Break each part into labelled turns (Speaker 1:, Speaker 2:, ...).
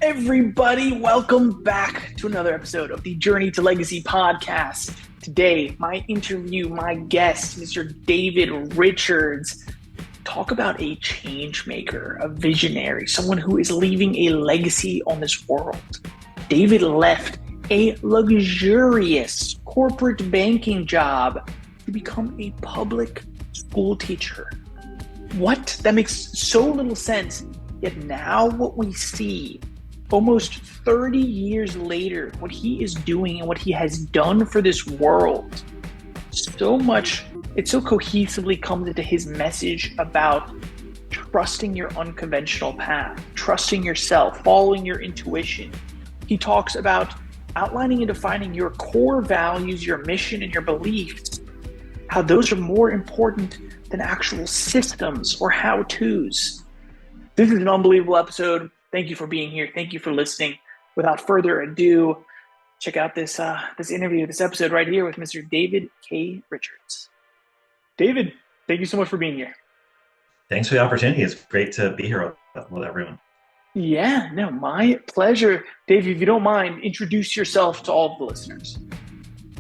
Speaker 1: Everybody, welcome back to another episode of the Journey to Legacy podcast. Today, my guest, Mr. David Richards, talk about a change maker, a visionary, someone who is leaving a legacy on this world. David left a luxurious corporate banking job to become a public school teacher. What? That makes so little sense. Yet now what we see almost 30 years later, what he is doing and what he has done for this world, so much, it so cohesively comes into his message about trusting your unconventional path, trusting yourself, following your intuition. He talks about outlining and defining your core values, your mission, and your beliefs, how those are more important than actual systems or how-tos. This is an unbelievable episode. Thank you for being here. Thank you for listening. Without further ado, check out this interview, this episode right here with Mr. David K. Richards. David, thank you so much for being here.
Speaker 2: Thanks for the opportunity. It's great to be here with everyone.
Speaker 1: Yeah, no, my pleasure. Dave, if you don't mind, introduce yourself to all of the listeners.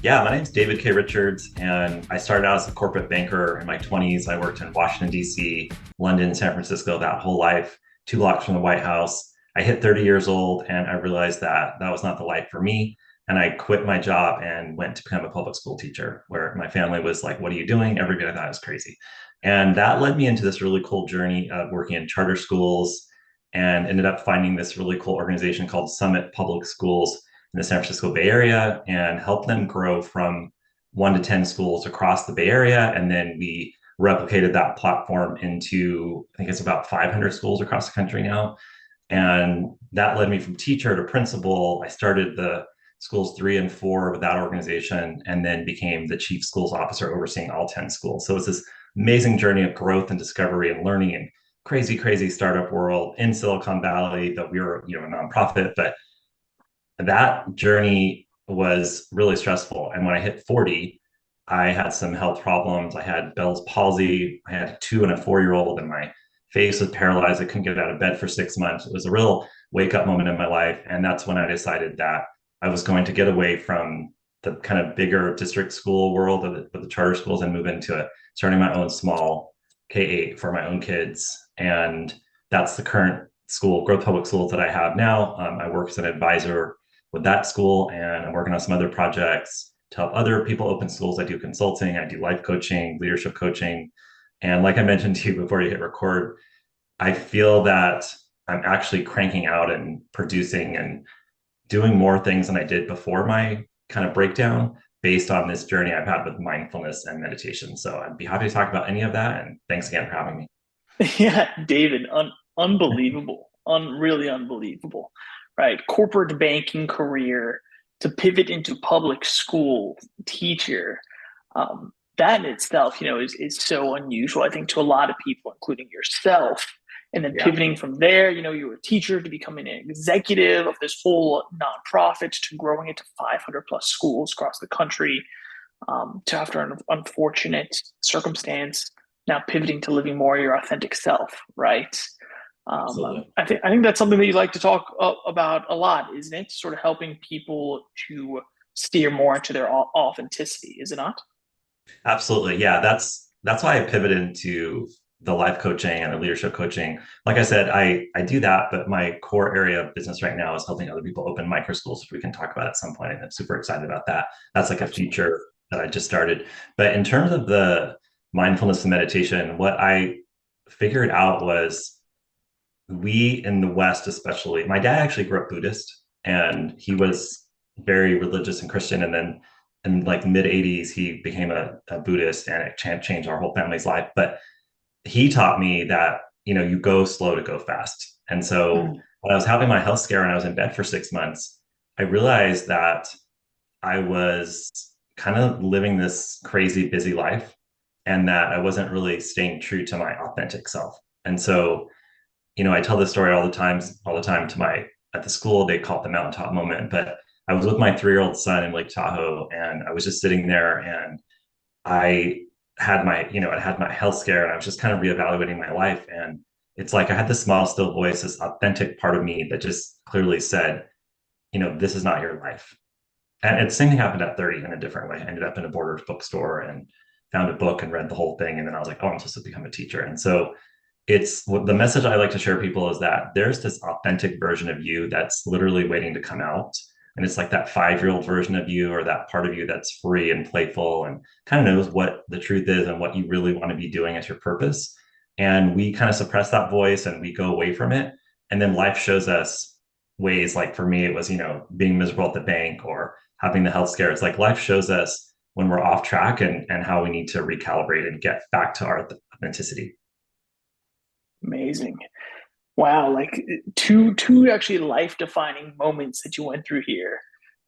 Speaker 2: Yeah, my name's David K. Richards, and I started out as a corporate banker in my 20s. I worked in Washington, D.C., London, San Francisco, that whole life, 2 blocks from the White House. I hit 30 years old, and I realized that that was not the life for me. And I quit my job and went to become a public school teacher, where my family was like, "What are you doing?" Everybody thought I was crazy. And that led me into this really cool journey of working in charter schools and ended up finding this really cool organization called Summit Public Schools in the San Francisco Bay Area and help them grow from 1 to 10 schools across the Bay Area. And then we replicated that platform into, I think it's about 500 schools across the country now. And that led me from teacher to principal. I started the schools 3 and 4 with that organization and then became the chief schools officer overseeing all 10 schools. So it's this amazing journey of growth and discovery and learning and crazy startup world in Silicon Valley that we were, a nonprofit, but that journey was really stressful. And when I hit 40, I had some health problems. I had Bell's palsy. I had a 2 and a 4-year-old, and my face was paralyzed. I couldn't get out of bed for 6 months. It was a real wake up moment in my life. And that's when I decided that I was going to get away from the kind of bigger district school world of the charter schools and move into starting my own small K-8 for my own kids. And that's the current school, Growth Public Schools, that I have now. I work as an advisor with that school, and I'm working on some other projects to help other people open schools. I do consulting, I do life coaching, leadership coaching. And like I mentioned to you before you hit record, I feel that I'm actually cranking out and producing and doing more things than I did before my kind of breakdown based on this journey I've had with mindfulness and meditation. So I'd be happy to talk about any of that. And thanks again for having me.
Speaker 1: Yeah, David, unbelievable, really unbelievable, right? Corporate banking career to pivot into public school teacher. That in itself, is so unusual, I think, to a lot of people, including yourself. And then
Speaker 2: Yeah.
Speaker 1: pivoting from there, you were a teacher to becoming an executive of this whole nonprofit to growing it to 500 plus schools across the country, to after an unfortunate circumstance, now pivoting to living more your authentic self, right?
Speaker 2: Absolutely.
Speaker 1: I think that's something that you like to talk about a lot, isn't it? Sort of helping people to steer more into their authenticity, is it not?
Speaker 2: Absolutely. Yeah, that's why I pivoted into the life coaching and the leadership coaching. Like I said, I do that, but my core area of business right now is helping other people open micro schools, which we can talk about at some point. And I'm super excited about that. That's like a
Speaker 1: Absolutely.
Speaker 2: feature that I just started. But in terms of the mindfulness and meditation, what I figured out was we in the West, especially, my dad actually grew up Buddhist and he was very religious and Christian. And then in like mid 80s, he became a Buddhist and it changed our whole family's life. But he taught me that, you go slow to go fast. And so
Speaker 1: Mm.
Speaker 2: when I was having my health scare and I was in bed for 6 months, I realized that I was kind of living this crazy busy life and that I wasn't really staying true to my authentic self. And so I tell this story all the time to my at the school. They call it the mountaintop moment. But I was with my 3-year-old son in Lake Tahoe, and I was just sitting there, and I had my health scare, and I was just kind of reevaluating my life. And it's like I had this small, still voice, this authentic part of me that just clearly said, this is not your life. And the same thing happened at 30 in a different way. I ended up in a Borders bookstore and found a book and read the whole thing. And then I was like, oh, I'm supposed to become a teacher. And so it's the message I like to share people is that there's this authentic version of you that's literally waiting to come out. And it's like that 5-year-old version of you or that part of you that's free and playful and kind of knows what the truth is and what you really want to be doing as your purpose. And we kind of suppress that voice and we go away from it. And then life shows us ways, like for me, it was, being miserable at the bank or having the health scare. It's like life shows us when we're off track and how we need to recalibrate and get back to our authenticity.
Speaker 1: Amazing. Wow, like two actually life defining moments that you went through here,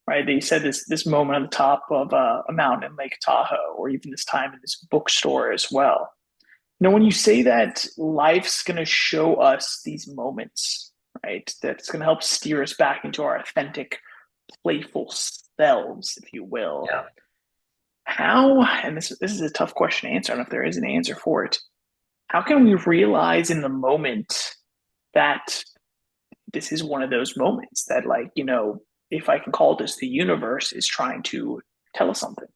Speaker 1: right? That you said this moment on the top of a mountain in Lake Tahoe, or even this time in this bookstore as well. When you say that life's going to show us these moments, right? That's going to help steer us back into our authentic, playful selves, if you will.
Speaker 2: Yeah.
Speaker 1: How, and this is a tough question to answer. I don't know if there is an answer for it. How can we realize in the moment that this is one of those moments that, like, if I can call this, the universe is trying to tell us something?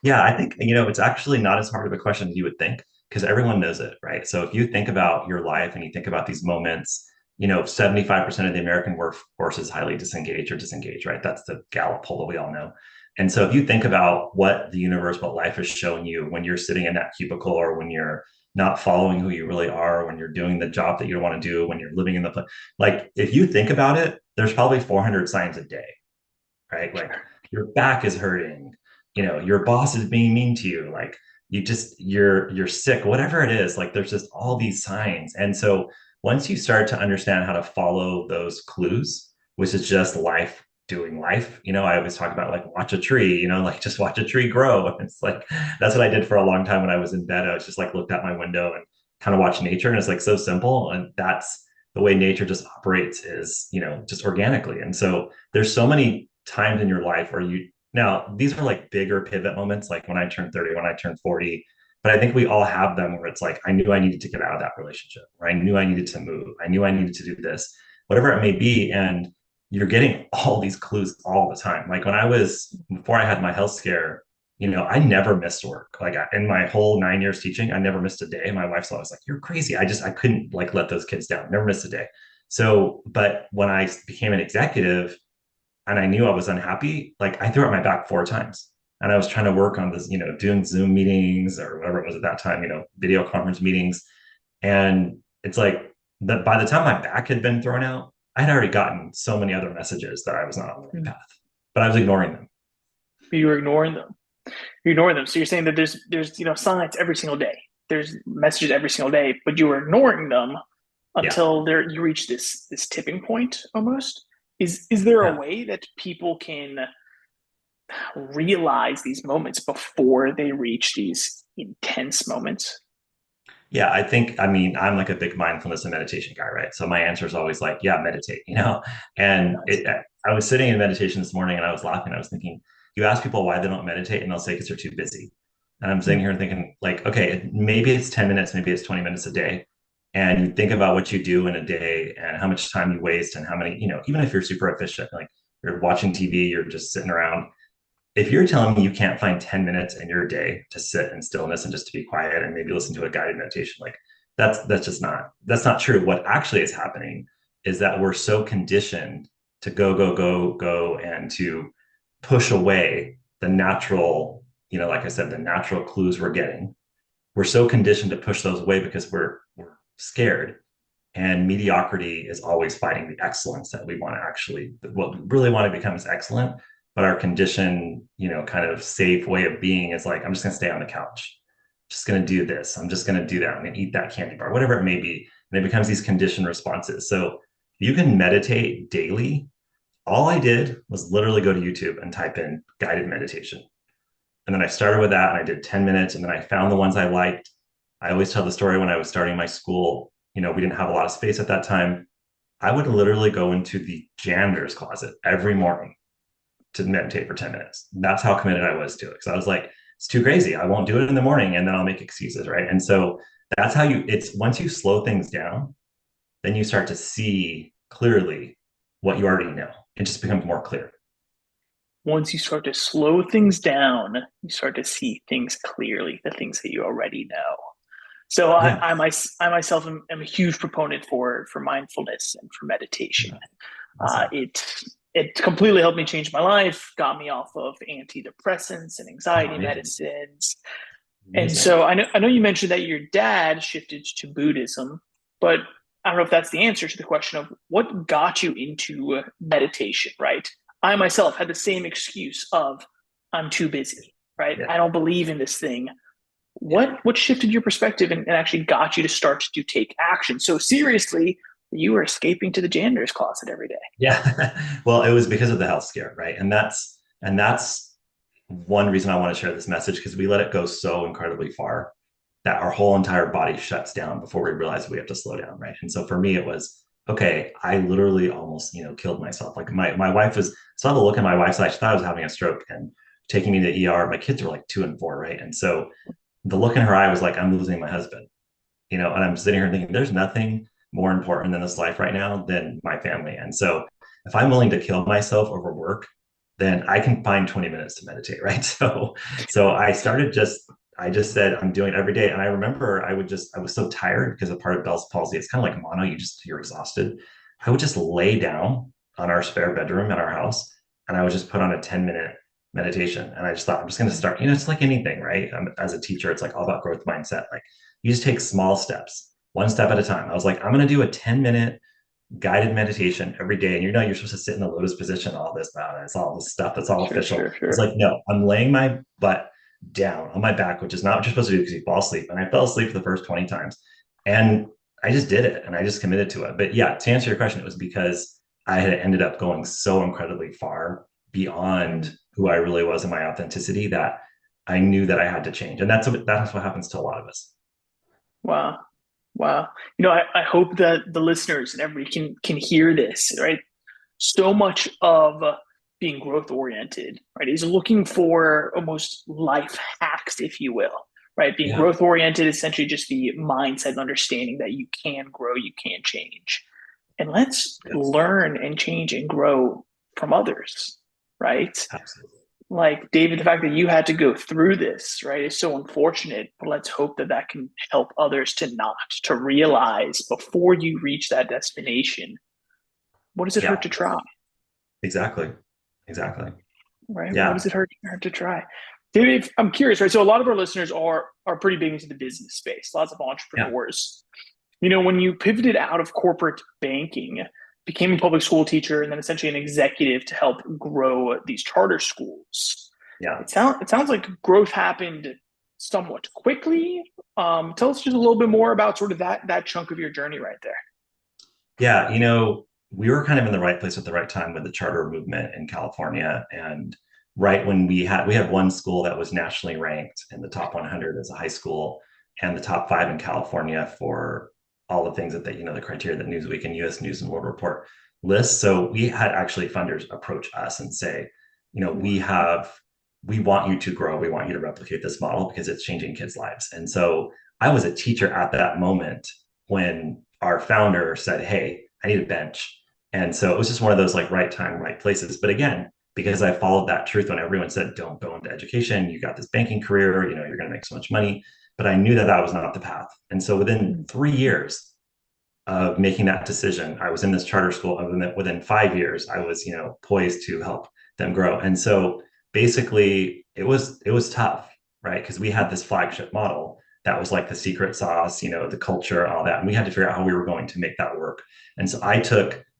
Speaker 2: Yeah, I think, it's actually not as hard of a question as you would think because everyone knows it, right? So if you think about your life and you think about these moments, 75% of the American workforce is highly disengaged or disengaged, right? That's the Gallup poll that we all know. And so if you think about what the universe, what life is showing you when you're sitting in that cubicle or when you're not following who you really are, when you're doing the job that you don't want to do, when you're living in the, like, if you think about it, there's probably 400 signs a day, right? Like your back is hurting, your boss is being mean to you, like you're sick, whatever it is, like there's just all these signs. And so once you start to understand how to follow those clues, which is just life doing life, I always talk about like watch a tree, like just watch a tree grow. And it's like that's what I did for a long time when I was in bed. I was just like looked out my window and kind of watched nature, and it's like so simple. And that's the way nature just operates, is just organically. And so there's so many times in your life where now these are like bigger pivot moments, like when I turned 30, when I turned 40. But I think we all have them where it's like, I knew I needed to get out of that relationship, or I knew I needed to move. I knew I needed to do this, whatever it may be. And you're getting all these clues all the time. Like before I had my health scare, I never missed work. Like in my whole 9 years teaching, I never missed a day. My wife's always like, you're crazy. I couldn't like let those kids down. Never missed a day. So, but when I became an executive and I knew I was unhappy, like I threw out my back 4 times. And I was trying to work on this, doing Zoom meetings or whatever it was at that time, video conference meetings. And it's like that by the time my back had been thrown out, I had already gotten so many other messages that I was not on the right path, but I was ignoring them.
Speaker 1: You were ignoring them. You're ignoring them. So you're saying that there's signs every single day. There's messages every single day, but you were ignoring them until you reach this tipping point almost. Is there a way that people can realize these moments before they reach these intense moments?
Speaker 2: Yeah, I'm like a big mindfulness and meditation guy, right? So my answer is always like, yeah, meditate, And I was sitting in meditation this morning and I was laughing. I was thinking, you ask people why they don't meditate and they'll say, because they're too busy. And I'm sitting here and thinking like, okay, maybe it's 10 minutes, maybe it's 20 minutes a day. And you think about what you do in a day and how much time you waste and how many, even if you're super efficient, like you're watching TV, you're just sitting around. If you're telling me you can't find 10 minutes in your day to sit in stillness and just to be quiet and maybe listen to a guided meditation, like that's not true. What actually is happening is that we're so conditioned to go, go, go, go, and to push away the natural, like I said, the natural clues we're getting. We're so conditioned to push those away because we're scared. And mediocrity is always fighting the excellence that we want to actually, what we really want to become is excellent. But our conditioned, kind of safe way of being is like, I'm just going to stay on the couch. Just going to do this. I'm just going to do that. I'm going to eat that candy bar, whatever it may be. And it becomes these conditioned responses. So you can meditate daily. All I did was literally go to YouTube and type in guided meditation. And then I started with that and I did 10 minutes and then I found the ones I liked. I always tell the story when I was starting my school, we didn't have a lot of space at that time. I would literally go into the janitor's closet every morning to meditate for 10 minutes. That's how committed I was to it. Because I was like, it's too crazy. I won't do it in the morning and then I'll make excuses, right? And so that's how it's once you slow things down, then you start to see clearly what you already know. It just becomes more clear.
Speaker 1: Once you start to slow things down, you start to see things clearly, the things that you already know. So
Speaker 2: Yeah.
Speaker 1: I myself am a huge proponent for mindfulness and for meditation.
Speaker 2: Yeah.
Speaker 1: Uh,
Speaker 2: Awesome.
Speaker 1: it it completely helped me change my life, got me off of antidepressants and
Speaker 2: Oh,
Speaker 1: anxiety
Speaker 2: amazing.
Speaker 1: medicines. And
Speaker 2: Amazing.
Speaker 1: so I know you mentioned that your dad shifted to Buddhism, but I don't know if that's the answer to the question of what got you into meditation, right? I myself had the same excuse of I'm too busy, right?
Speaker 2: Yeah.
Speaker 1: I don't believe in this thing.
Speaker 2: Yeah.
Speaker 1: What shifted your perspective and actually got you to start to take action so seriously that you were escaping to the janitor's closet every day?
Speaker 2: Yeah. Well, it was because of the health scare, right? And that's one reason I want to share this message because we let it go so incredibly far that our whole entire body shuts down before we realize we have to slow down, right? And so for me, it was okay. I literally almost, killed myself. Like my wife was saw the look in my wife's eye. She thought I was having a stroke and taking me to the ER. My kids were like 2 and 4, right? And so the look in her eye was like, I'm losing my husband, and I'm sitting here thinking there's nothing more important in this life right now than my family. And so if I'm willing to kill myself over work, then I can find 20 minutes to meditate, right? So I just said I'm doing it every day. And I remember I was so tired because of part of Bell's palsy. It's kind of like mono, you're exhausted. I would just lay down on our spare bedroom at our house and I would just put on a 10-minute meditation. And I just thought I'm just going to start, it's like anything, right? As a teacher, it's like all about growth mindset. Like you just take small steps, one step at a time. I was like, I'm going to do a 10-minute guided meditation every day. And you're supposed to sit in the lotus position, all this, it's all this stuff that's all
Speaker 1: Sure,
Speaker 2: official.
Speaker 1: sure,
Speaker 2: I was
Speaker 1: sure.
Speaker 2: like, no, I'm laying my butt down on my back, which is not what you're supposed to do because you fall asleep. And I fell asleep for the first 20 times. And I just did it and I just committed to it. But yeah, to answer your question, it was because I had ended up going so incredibly far beyond who I really was in my authenticity that I knew that I had to change. And that's what happens to a lot of us.
Speaker 1: Wow. Wow. I hope that the listeners and everybody can hear this, right? So much of being growth oriented, right, is looking for almost life hacks, if you will, right? Being
Speaker 2: Yeah.
Speaker 1: growth oriented is essentially just the mindset and understanding that you can grow, you can change. And let's
Speaker 2: Yes.
Speaker 1: learn and change and grow from others, right?
Speaker 2: Absolutely.
Speaker 1: Like David, the fact that you had to go through this, right, is so unfortunate. But let's hope that that can help others to not to realize before you reach that destination, what does it hurt
Speaker 2: Yeah.
Speaker 1: to try,
Speaker 2: Exactly. Exactly.
Speaker 1: right? What
Speaker 2: Yeah.
Speaker 1: does it hurt to try? David, I'm curious, right? So a lot of our listeners are pretty big into the business space. Lots of
Speaker 2: Yeah.
Speaker 1: entrepreneurs. When you pivoted out of corporate banking, became a public school teacher, and then essentially an executive to help grow these charter schools.
Speaker 2: Yeah.
Speaker 1: It sounds like growth happened somewhat quickly. Tell us just a little bit more about sort of that chunk of your journey right there.
Speaker 2: Yeah. We were kind of in the right place at the right time with the charter movement in California. And right when we had one school that was nationally ranked in the top 100 as a high school and the top 5 in California for all the things the criteria that Newsweek and US News and World Report lists. So we had actually funders approach us and say, we want you to grow. We want you to replicate this model because it's changing kids' lives. And so I was a teacher at that moment when our founder said, hey, I need a bench. And so it was just one of those like right time, right places. But again, because I followed that truth when everyone said, don't go into education, you got this banking career, you're going to make so much money. But I knew that that was not the path. And so within 3 years of making that decision, I was in this charter school. And within 5 years, I was, poised to help them grow. And so basically it was tough, right? Because we had this flagship model that was like the secret sauce, the culture, all that. And we had to figure out how we were going to make that work. And so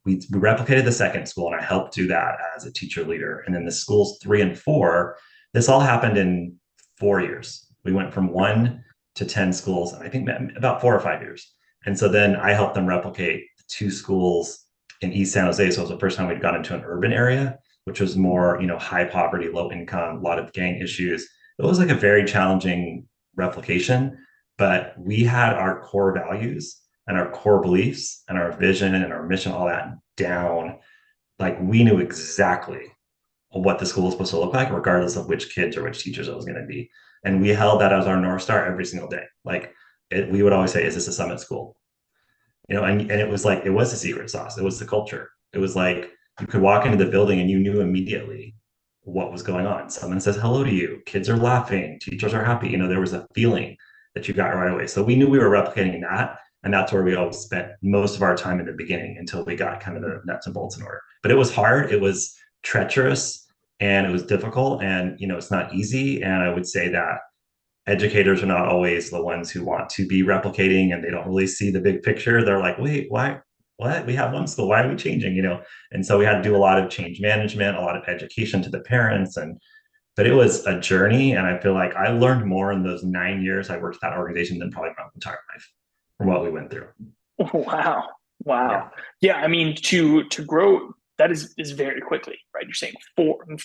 Speaker 2: we replicated the second school and I helped do that as a teacher leader. And then the schools 3 and 4, this all happened in 4 years. We went from 1 to 10 schools, I think about 4 or 5 years. And so then I helped them replicate 2 schools in East San Jose. So it was the first time we'd gone into an urban area, which was more, high poverty, low income, a lot of gang issues. It was like a very challenging replication, but we had our core values and our core beliefs and our vision and our mission, all that down. Like we knew exactly what the school was supposed to look like, regardless of which kids or which teachers it was going to be. And we held that as our North Star every single day. Like we would always say, is this a summit school? And it was like, it was a secret sauce. It was the culture. It was like you could walk into the building and you knew immediately what was going on. Someone says hello to you, kids are laughing, teachers are happy. There was a feeling that you got right away. So we knew we were replicating that. And that's where we always spent most of our time in the beginning until we got kind of the nuts and bolts in order. But it was hard, it was treacherous, and it was difficult. And, it's not easy. And I would say that educators are not always the ones who want to be replicating, and they don't really see the big picture. They're like, wait, why? What? We have one school. Why are we changing? And so we had to do a lot of change management, a lot of education to the parents. But it was a journey. And I feel like I learned more in those 9 years I worked at that organization than probably my entire life from what we went through.
Speaker 1: Wow.
Speaker 2: Yeah.
Speaker 1: Wow. Yeah. I mean, to grow, that is very quickly, right? You're saying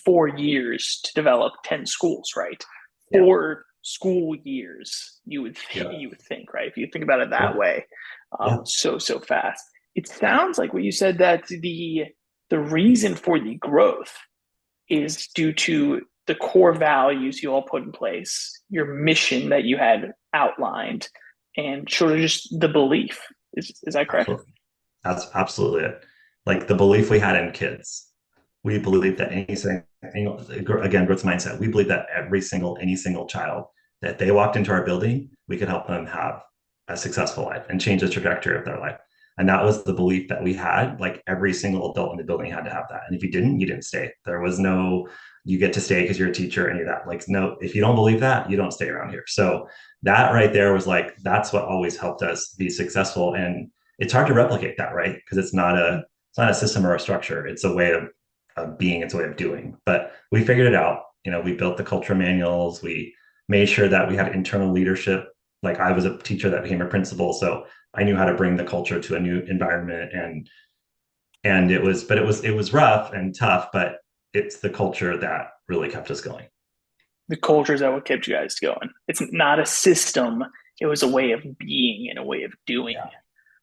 Speaker 1: 4 years to develop 10 schools, right?
Speaker 2: Yeah.
Speaker 1: 4 school years,
Speaker 2: Yeah.
Speaker 1: you would think, right? If you think about it that
Speaker 2: Yeah.
Speaker 1: way,
Speaker 2: Yeah.
Speaker 1: so fast. It sounds like what you said, that the reason for the growth is due to the core values you all put in place, your mission that you had outlined, and sort of just the belief. Is that correct?
Speaker 2: Absolutely. That's absolutely it. Like the belief we had in kids. We believe that again, growth mindset. We believe that any single child that they walked into our building, we could help them have a successful life and change the trajectory of their life. And that was the belief that we had. Like every single adult in the building had to have that. And if you didn't, you didn't stay. There was no, you get to stay because you're a teacher, any of that. Like, no, if you don't believe that, you don't stay around here. So that right there was like, that's what always helped us be successful. And it's hard to replicate that, right? Because it's not a system or a structure. It's a way of being, it's a way of doing. But we figured it out. We built the culture manuals. We made sure that we had internal leadership. Like I was a teacher that became a principal, so I knew how to bring the culture to a new environment. And it was rough and tough, but it's the culture that really kept us going.
Speaker 1: The culture is that what kept you guys going. It's not a system. It was a way of being and a way of doing,
Speaker 2: Yeah.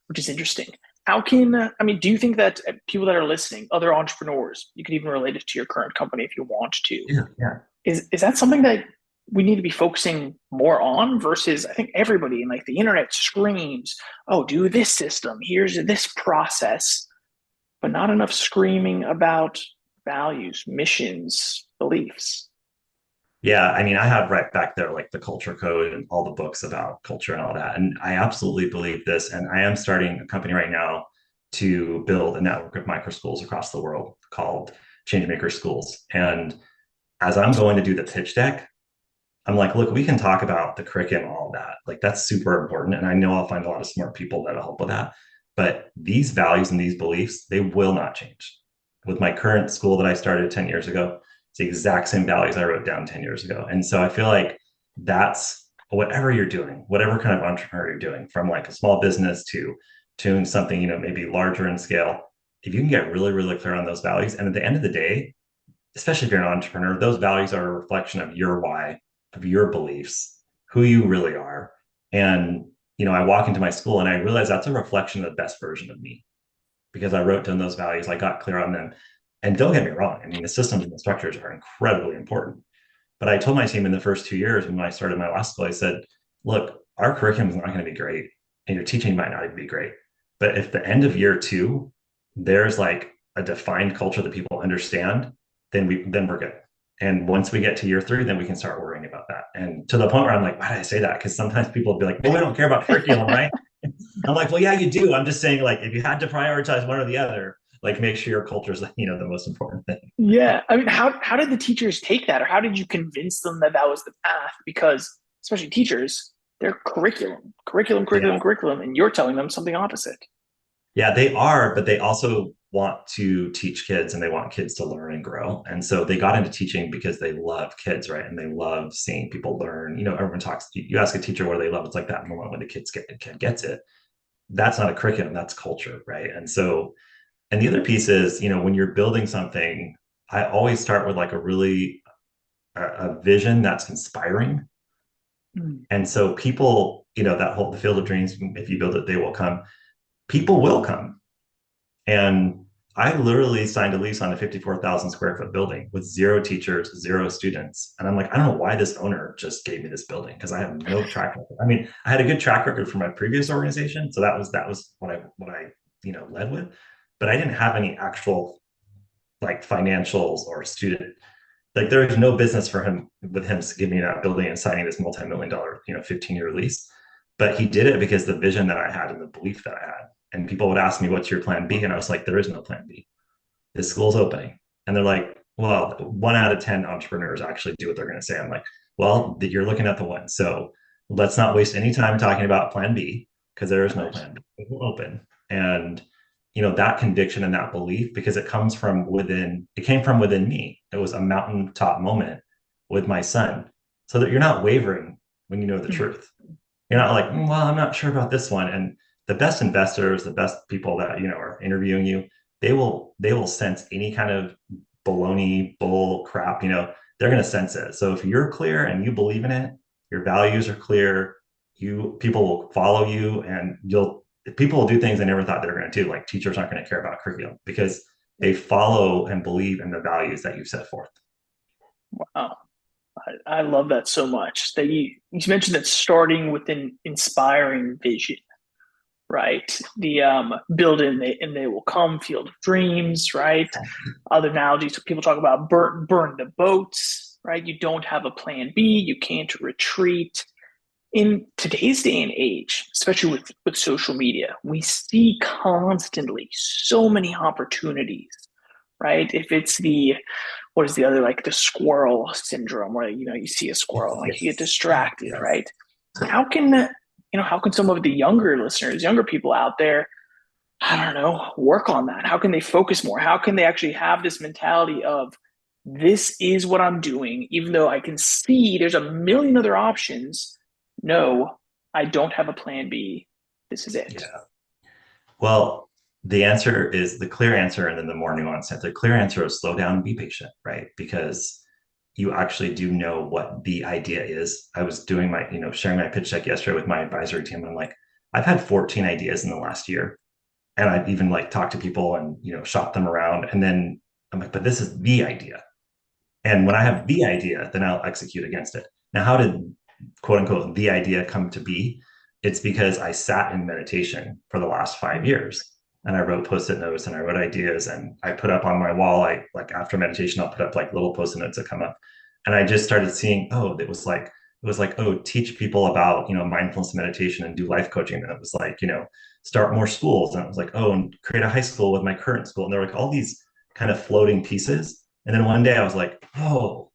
Speaker 1: which is interesting. How can, I mean, do you think that people that are listening, other entrepreneurs, you could even relate it to your current company if you want to,
Speaker 2: Yeah. Yeah.
Speaker 1: is that something that we need to be focusing more on versus, I think everybody in like the internet screams, oh, do this system, here's this process, but not enough screaming about values, missions, beliefs.
Speaker 2: Yeah, I mean, I have right back there like the culture code and all the books about culture and all that. And I absolutely believe this. And I am starting a company right now to build a network of micro schools across the world called Changemaker Schools. And as I'm going to do the pitch deck, I'm like, look, we can talk about the curriculum, all of that. Like that's super important. And I know I'll find a lot of smart people that'll help with that. But these values and these beliefs, they will not change. With my current school that I started 10 years ago, it's the exact same values I wrote down 10 years ago. And so I feel like that's whatever you're doing, whatever kind of entrepreneur you're doing, from like a small business to something, maybe larger in scale. If you can get really, really clear on those values, and at the end of the day, especially if you're an entrepreneur, those values are a reflection of your why, of your beliefs, who you really are. And, I walk into my school and I realize that's a reflection of the best version of me because I wrote down those values. I got clear on them. And don't get me wrong. I mean, the systems and the structures are incredibly important. But I told my team in the first 2 years when I started my last school, I said, look, our curriculum is not going to be great and your teaching might not even be great. But if the end of year two, there's like a defined culture that people understand, then we're good. And once we get to year three, then we can start worrying about that. And to the point where I'm like, why did I say that? Because sometimes people will be like, well, we don't care about curriculum, right? I'm like, well, yeah, you do. I'm just saying, like, if you had to prioritize one or the other, like, make sure your culture is, the most important thing.
Speaker 1: Yeah. I mean, how did the teachers take that, or how did you convince them that that was the path? Because especially teachers, they're curriculum, curriculum,
Speaker 2: Yeah.
Speaker 1: curriculum, curriculum, and you're telling them something opposite.
Speaker 2: Yeah, they are, but they also want to teach kids and they want kids to learn and grow. And so they got into teaching because they love kids, right? And they love seeing people learn. Everyone talks, you ask a teacher what do they love, it's like that moment when the kid gets it. That's not a curriculum, that's culture, right? And so, and the other piece is, when you're building something, I always start with like a vision that's inspiring.
Speaker 1: Mm.
Speaker 2: And so people, that whole the field of dreams, if you build it, they will come. People will come. And I literally signed a lease on a 54,000 square foot building with zero teachers, zero students. And I'm like, I don't know why this owner just gave me this building because I have no track record. I mean, I had a good track record from my previous organization. So that was what I led with. But I didn't have any actual like financials or student. Like there is no business for him with him giving me that building and signing this multi-million dollar, 15-year lease. But he did it because the vision that I had and the belief that I had. And people would ask me, what's your plan B? And I was like, there is no plan B. This school's opening. And they're like, well, 1 out of 10 entrepreneurs actually do what they're going to say. I'm like, well, you're looking at the one. So let's not waste any time talking about plan B because there is no plan B. It will open. And that conviction and that belief, because it comes from within, it came from within me. It was a mountaintop moment with my son. So that you're not wavering when you know the truth. You're not like, well, I'm not sure about this one. And the best investors, the best people that are interviewing you, they will sense any kind of baloney, bull crap. They're going to sense it. So if you're clear and you believe in it, your values are clear. People will follow you, and people will do things they never thought they were going to do. Like teachers aren't going to care about curriculum because they follow and believe in the values that you set forth.
Speaker 1: Wow. I love that so much. That you mentioned that starting with an inspiring vision, right? The build and they will come, field of dreams, right? Other analogies, so people talk about burn the boats, right? You don't have a plan B, you can't retreat. In today's day and age, especially with social media, we see constantly so many opportunities, right? If it's what is the other, like the squirrel syndrome, where you see a squirrel, like you get distracted,
Speaker 2: Yes.
Speaker 1: right? How can how can some of the younger listeners, younger people out there, I don't know, work on that? How can they focus more? How can they actually have this mentality of this is what I'm doing, even though I can see there's a million other options? No, I don't have a plan B. This is it.
Speaker 2: Yeah. Well, the clear answer, and then the more nuanced answer. The clear answer is slow down and be patient, right? Because you actually do know what the idea is. I was doing sharing my pitch deck yesterday with my advisory team. And I'm like, I've had 14 ideas in the last year. And I've even like talked to people and, shop them around. And then I'm like, but this is the idea. And when I have the idea, then I'll execute against it. Now, how did quote unquote the idea come to be? It's because I sat in meditation for the last 5 years and I wrote post-it notes and I wrote ideas and I put up on my wall. I like after meditation, I'll put up like little post-it notes that come up. And I just started seeing, it was like, oh, teach people about, mindfulness meditation and do life coaching. And it was like, start more schools. And it was like, oh, and create a high school with my current school. And there were like all these kind of floating pieces. And then one day I was like, oh,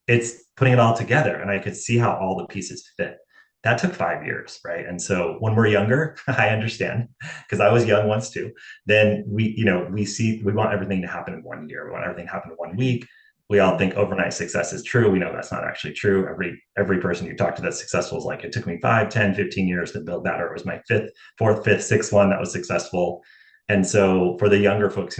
Speaker 2: it's putting it all together. And I could see how all the pieces fit. That took 5 years, right? And so when we're younger, I understand because I was young once too. Then we want everything to happen in 1 year. We want everything to happen in 1 week. We all think overnight success is true. We know that's not actually true. Every person you talk to that's successful is like, it took me 5, 10, 15 years to build that, or it was my fourth, fifth, sixth one that was successful. And so for the younger folks,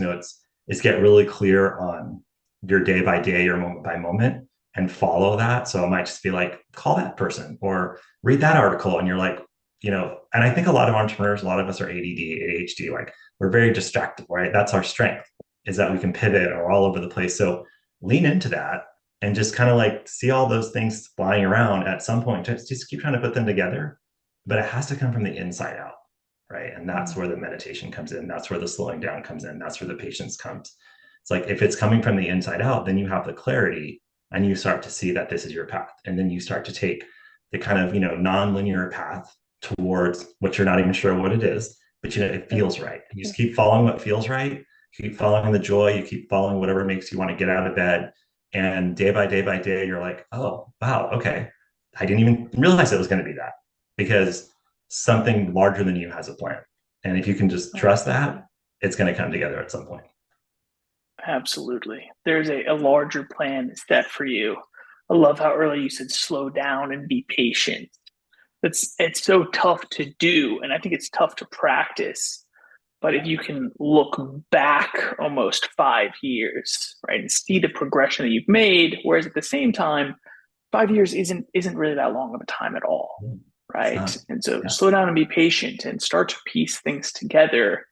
Speaker 2: it's get really clear on your day by day, your moment by moment, and follow that. So it might just be like, call that person or read that article. And you're like, and I think a lot of entrepreneurs, a lot of us are ADD, ADHD, like we're very distracted, right? That's our strength, is that we can pivot or all over the place. So lean into that and just kind of like see all those things flying around at some point. Just keep trying to put them together, but it has to come from the inside out, right? And that's where the meditation comes in. That's where the slowing down comes in. That's where the patience comes. It's like if it's coming from the inside out, then you have the clarity and you start to see that this is your path. And then you start to take the kind of, non-linear path towards what you're not even sure what it is, but it feels right. You just keep following what feels right. You keep following the joy. You keep following whatever makes you want to get out of bed. And day by day by day, you're like, oh, wow, okay. I didn't even realize it was going to be that, because something larger than you has a plan. And if you can just trust that, it's going to come together at some point.
Speaker 1: Absolutely. There's a larger plan set for you. I love how early you said slow down and be patient. It's so tough to do, and I think it's tough to practice. But if you can look back almost 5 years, right, and see the progression that you've made, whereas at the same time, 5 years isn't really that long of a time at all, right? And so slow down and be patient and start to piece things together.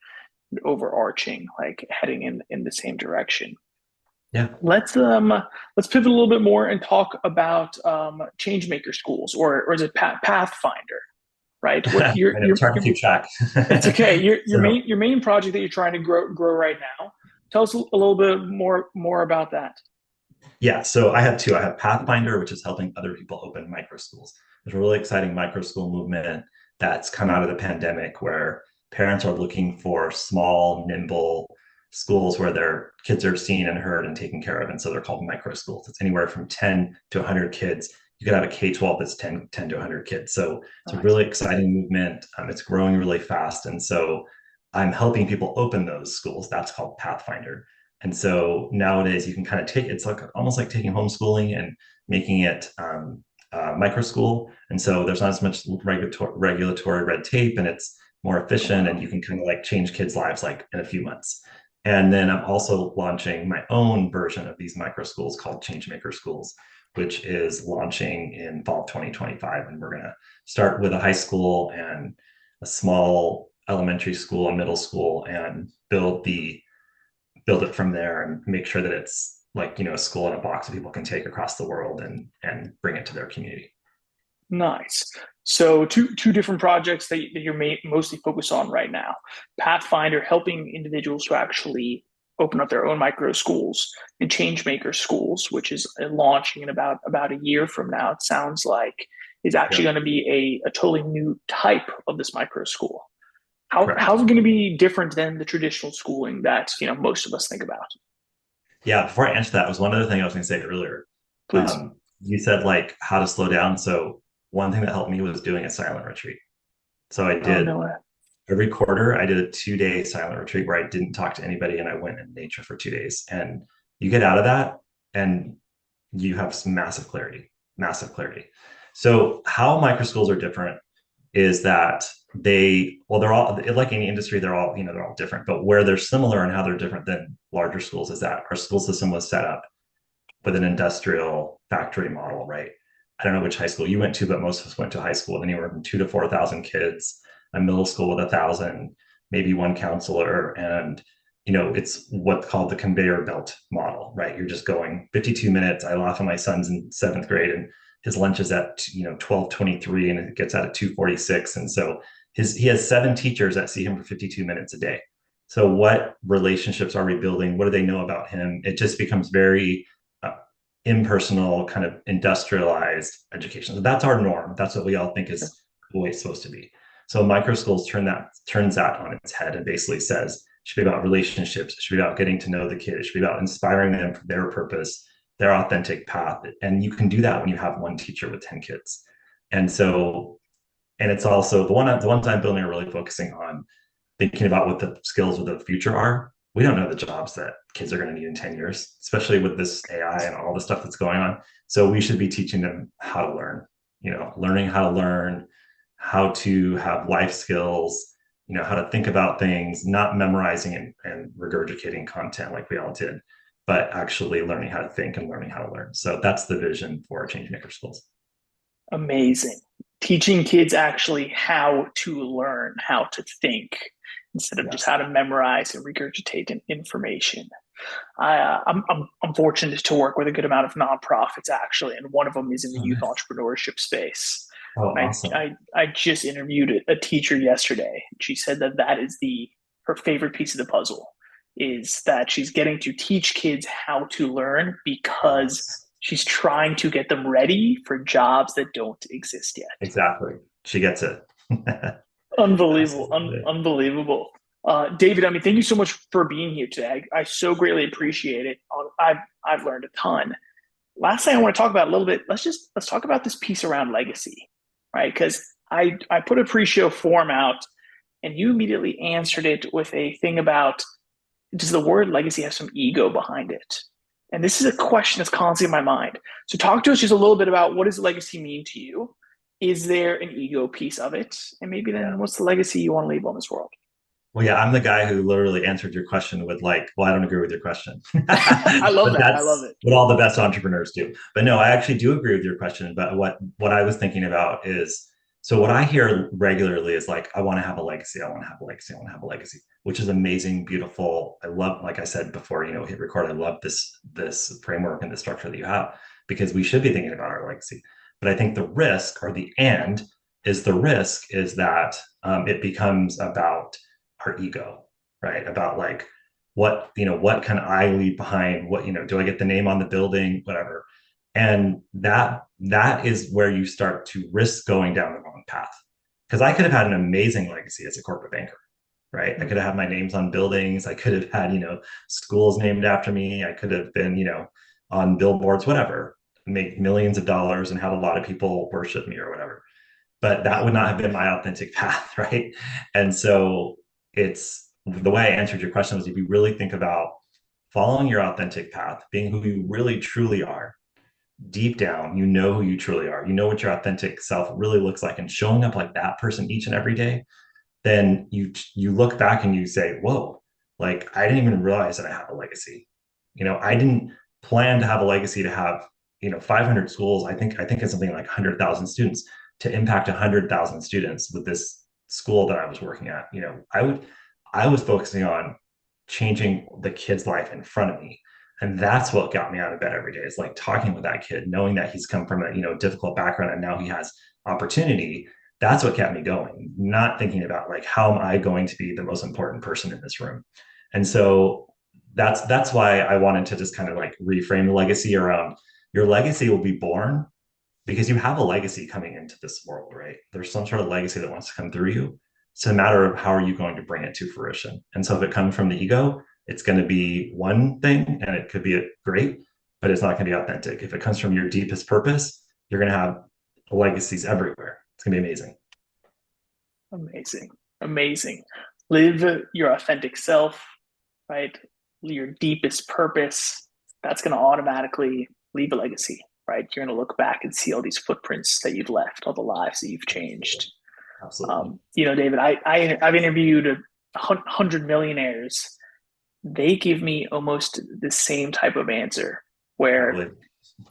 Speaker 1: overarching, like heading in the same direction.
Speaker 2: Yeah.
Speaker 1: Let's pivot a little bit more and talk about changemaker schools, or is it Pathfinder, right? What
Speaker 2: I know it's hard to keep track.
Speaker 1: it's okay.
Speaker 2: So
Speaker 1: Your main project that you're trying to grow right now. Tell us a little bit more about that.
Speaker 2: yeah, so I have two. I have Pathfinder, which is helping other people open micro schools. There's a really exciting micro school movement that's come out of the pandemic where parents are looking for small, nimble schools where their kids are seen and heard and taken care of. And so they're called micro schools. It's anywhere from 10 to 100 kids. You could have a K-12 that's 10 to 100 kids. So it's a
Speaker 1: Nice.
Speaker 2: really exciting movement. It's growing really fast. And so I'm helping people open those schools. That's called Pathfinder. And so nowadays you can kind of take it's like almost like taking homeschooling and making it micro school. And so there's not as much regulatory red tape, and it's more efficient, and
Speaker 1: Wow.
Speaker 2: you can kind of like change kids' lives like in a few months. And then I'm also launching my own version of these micro schools called Changemaker Schools, which is launching in fall of 2025. And we're going to start with a high school and a small elementary school and middle school and build it from there and make sure that it's like, a school in a box that people can take across the world and bring it to their community.
Speaker 1: Nice. So two different projects that you're mostly focused on right now. Pathfinder helping individuals to actually open up their own micro schools, and Changemaker schools, which is launching in about a year from now. It sounds like is actually
Speaker 2: Yeah,
Speaker 1: going to be a totally new type of this micro school.
Speaker 2: correct.
Speaker 1: How's it going to be different than the traditional schooling that most of us think about?
Speaker 2: Yeah, before I answer that, was one other thing I was going to say earlier.
Speaker 1: Please.
Speaker 2: You said like how to slow down. So one thing that helped me was doing a silent retreat. So I
Speaker 1: Oh,
Speaker 2: did
Speaker 1: no way.
Speaker 2: every quarter, I did a 2 day silent retreat where I didn't talk to anybody and I went in nature for 2 days. And you get out of that and you have some massive clarity, massive clarity. So how micro schools are different is that they're all like any industry, they're all different, but where they're similar and how they're different than larger schools is that our school system was set up with an industrial factory model, right? I don't know which high school you went to, but most of us went to high school with anywhere from 2 to 4,000 kids, a middle school with 1,000, maybe one counselor. And, it's what's called the conveyor belt model, right? You're just going 52 minutes. I laugh at my son's in seventh grade and his lunch is at, 12:23 and it gets out at 2:46. And so he has 7 teachers that see him for 52 minutes a day. So what relationships are we building? What do they know about him? It just becomes very impersonal, kind of industrialized education. So that's our norm. That's what we all think is the way it's supposed to be. So micro schools turns that on its head and basically says it should be about relationships. It should be about getting to know the kid. It should be about inspiring them for their purpose, their authentic path. And you can do that when you have one teacher with 10 kids. And so, and it's also the ones I'm building are really focusing on thinking about what the skills of the future are. We don't know the jobs that kids are going to need in 10 years, especially with this AI and all the stuff that's going on. So we should be teaching them how to learn, learning how to learn, how to have life skills, how to think about things, not memorizing and regurgitating content like we all did, but actually learning how to think and learning how to learn. So that's the vision for Changemaker Schools.
Speaker 1: Amazing. Teaching kids actually how to learn, how to think, instead of just
Speaker 2: Yes.
Speaker 1: how to memorize and regurgitate information. I'm fortunate to work with a good amount of nonprofits actually, and one of them is in the
Speaker 2: Oh,
Speaker 1: youth
Speaker 2: nice.
Speaker 1: entrepreneurship space.
Speaker 2: Oh,
Speaker 1: And
Speaker 2: awesome.
Speaker 1: I just interviewed a teacher yesterday. She said that is her favorite piece of the puzzle is that she's getting to teach kids how to learn because
Speaker 2: Yes.
Speaker 1: she's trying to get them ready for jobs that don't exist yet.
Speaker 2: Exactly. She gets it.
Speaker 1: Unbelievable,
Speaker 2: Absolutely.
Speaker 1: unbelievable. David, I mean, thank you so much for being here today. I so greatly appreciate it. I've learned a ton. Last thing I want to talk about a little bit. Let's talk about this piece around legacy, right? Because I put a pre-show form out, and you immediately answered it with a thing about, does the word legacy have some ego behind it? And this is a question that's constantly in my mind. So talk to us just a little bit about, what does legacy mean to you? Is there an ego piece of it? And maybe
Speaker 2: Yeah.
Speaker 1: then what's the legacy you want to leave on this world?
Speaker 2: Well, yeah, I'm the guy who literally answered your question with like, well, I don't agree with your question.
Speaker 1: I love
Speaker 2: But
Speaker 1: that. I love
Speaker 2: that's
Speaker 1: it.
Speaker 2: what all the best entrepreneurs do. But no, I actually do agree with your question. But what I was thinking about is So what I hear regularly is like, I want to have a legacy. I want to have a legacy. I want to have a legacy, which is amazing, beautiful. I love, like I said before, hit record. I love this framework and the structure that you have, because we should be thinking about our legacy. But I think the risk, or the end is the risk, is that it becomes about our ego, right? About like, what can I leave behind? What, do I get the name on the building, whatever. And that is where you start to risk going down the wrong path. Because I could have had an amazing legacy as a corporate banker, right? I could have had my names on buildings. I could have had, schools named after me. I could have been, on billboards, whatever, make millions of dollars and had a lot of people worship me or whatever. But that would not have been my authentic path, right? And so it's the way I answered your question was, if you really think about following your authentic path, being who you really truly are, deep down, you know who you truly are, you know what your authentic self really looks like, and showing up like that person each and every day, then you look back and you say, whoa, like I didn't even realize that I have a legacy. I didn't plan to have a legacy to have 500 schools. I think it's something like 100,000 students, to impact 100,000 students with this school that I was working at. I was focusing on changing the kid's life in front of me. And that's what got me out of bed every day, is like talking with that kid, knowing that he's come from a difficult background and now he has opportunity. That's what kept me going, not thinking about like, how am I going to be the most important person in this room? And so that's why I wanted to just kind of like reframe the legacy around, your legacy will be born because you have a legacy coming into this world, right? There's some sort of legacy that wants to come through you. It's a matter of how are you going to bring it to fruition. And so if it comes from the ego, it's going to be one thing and it could be great, but it's not going to be authentic. If it comes from your deepest purpose, you're going to have legacies everywhere. It's going to be amazing.
Speaker 1: Amazing. Live your authentic self, right? Your deepest purpose. That's going to automatically leave a legacy, right? You're going to look back and see all these footprints that you've left, all the lives that you've changed.
Speaker 2: Absolutely.
Speaker 1: David, I've interviewed 100 millionaires. They give me almost the same type of answer, where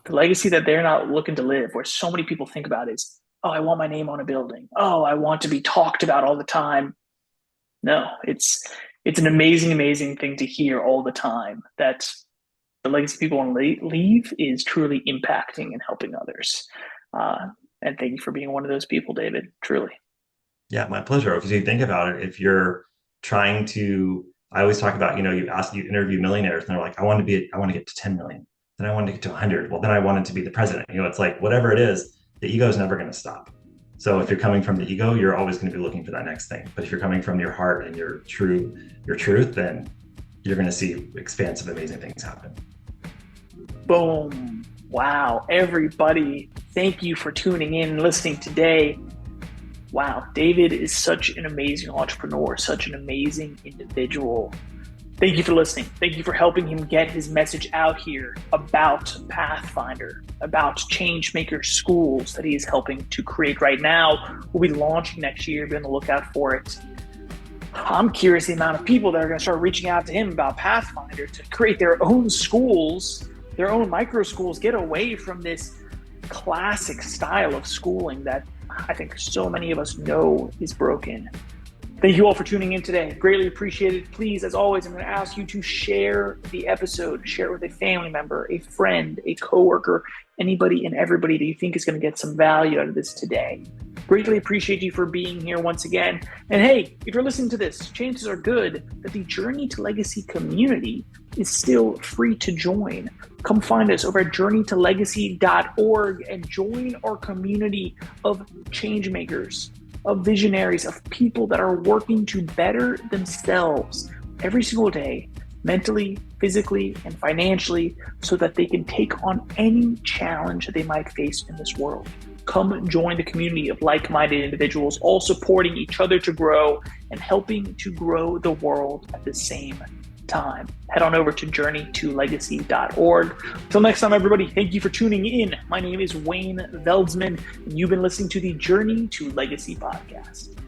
Speaker 1: the legacy that they're not looking to live, where so many people think about is, oh, I want my name on a building. Oh, I want to be talked about all the time. No, it's an amazing thing to hear all the time, that the legacy people want to leave is truly impacting and helping others. And thank you for being one of those people, David, truly.
Speaker 2: Yeah, my pleasure. Because you think about it, if you're trying to, I always talk about, you interview millionaires and they're like, I want to get to 10 million. Then I wanted to get to 100. Well, then I wanted to be the president. It's like, whatever it is, the ego is never going to stop. So if you're coming from the ego, you're always going to be looking for that next thing. But if you're coming from your heart and your truth, then you're going to see expansive, amazing things happen.
Speaker 1: Boom. Wow. Everybody, thank you for tuning in and listening today. Wow. David is such an amazing entrepreneur, such an amazing individual. Thank you for listening. Thank you for helping him get his message out here about Pathfinder, about Changemaker schools that he is helping to create right now. We'll be launching next year. Be on the lookout for it. I'm curious the amount of people that are going to start reaching out to him about Pathfinder to create their own schools, their own micro schools, get away from this classic style of schooling that I think so many of us know is broken. Thank you all for tuning in today. Greatly appreciated. Please, as always, I'm going to ask you to share the episode. Share it with a family member, a friend, a coworker, anybody and everybody that you think is going to get some value out of this today. Greatly appreciate you for being here once again. And hey, if you're listening to this, chances are good that the Journey to Legacy community is still free to join. Come find us over at journeytolegacy.org and join our community of changemakers, of visionaries, of people that are working to better themselves every single day, mentally, physically, and financially, so that they can take on any challenge that they might face in this world. Come join the community of like-minded individuals, all supporting each other to grow and helping to grow the world at the same time. Head on over to journeytolegacy.org. Until next time, everybody, thank you for tuning in. My name is Wayne Veldsman, and you've been listening to the Journey to Legacy podcast.